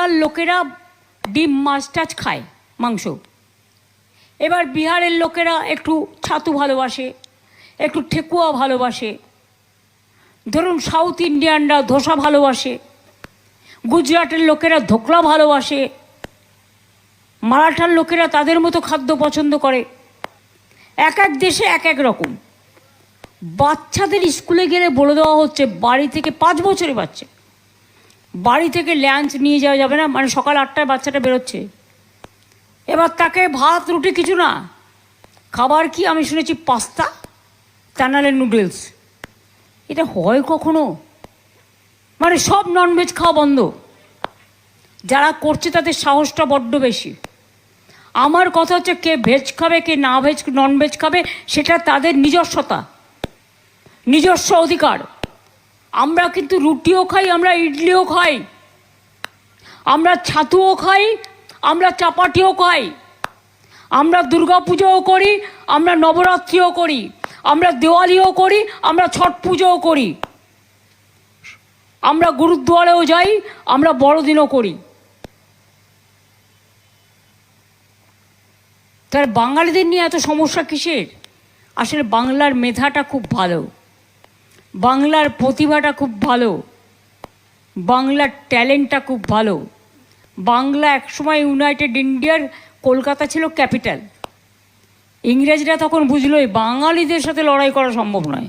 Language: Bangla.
বাংলার লোকেরা ডিম মাছ টাছ খায়, মাংস। এবার বিহারের লোকেরা একটু ছাতু ভালোবাসে, একটু ঠেকুয়া ভালোবাসে। ধরুন সাউথ ইন্ডিয়ানরা ধোসা ভালোবাসে, গুজরাটের লোকেরা ধোকলা ভালোবাসে, মারাঠার লোকেরা তাদের মতো খাদ্য পছন্দ করে। এক এক দেশে এক এক রকম। বাচ্চাদের স্কুলে গেলে বলে দেওয়া হচ্ছে বাড়ি থেকে, 5 বছরের বাচ্চা, বাড়ি থেকে লাঞ্চ নিয়ে যাওয়া যাবে না, মানে সকাল 8টায় বাচ্চাটা বেরোচ্ছে। এবার তাকে ভাত রুটি কিছু না, খাবার কি আমি শুনেছি পাস্তা, তা নাহলে নুডলস। এটা হয় কখনো? মানে সব ননভেজ খাওয়া বন্ধ। যারা করছে তাদের সাহসটা বড্ড বেশি। আমার কথা হচ্ছে, কে ভেজ খাবে কে না ভেজ ননভেজ খাবে সেটা তাদের নিজস্বতা, নিজস্ব অধিকার। আমরা কিন্তু রুটিও খাই, আমরা ইডলিও খাই, আমরা ছাতুও খাই, আমরা চাপাটিও খাই, আমরা দুর্গা পুজোও করি, আমরা নবরাত্রিও করি, আমরা দেওয়ালিও করি, আমরা ছট পুজোও করি, আমরা গুরুদ্বারেও যাই, আমরা বড়দিনও করি। তাহলে বাঙালিদের নিয়ে এত সমস্যা কিসের? আসলে বাংলার মেধাটা খুব ভালো, বাংলার প্রতিভাটা খুব ভালো, বাংলার ট্যালেন্টটা খুব ভালো। বাংলা একসময় ইউনাইটেড ইন্ডিয়ার কলকাতা ছিল ক্যাপিটাল। ইংরেজরা তখন বুঝলোই বাঙালিদের সাথে লড়াই করা সম্ভব নয়।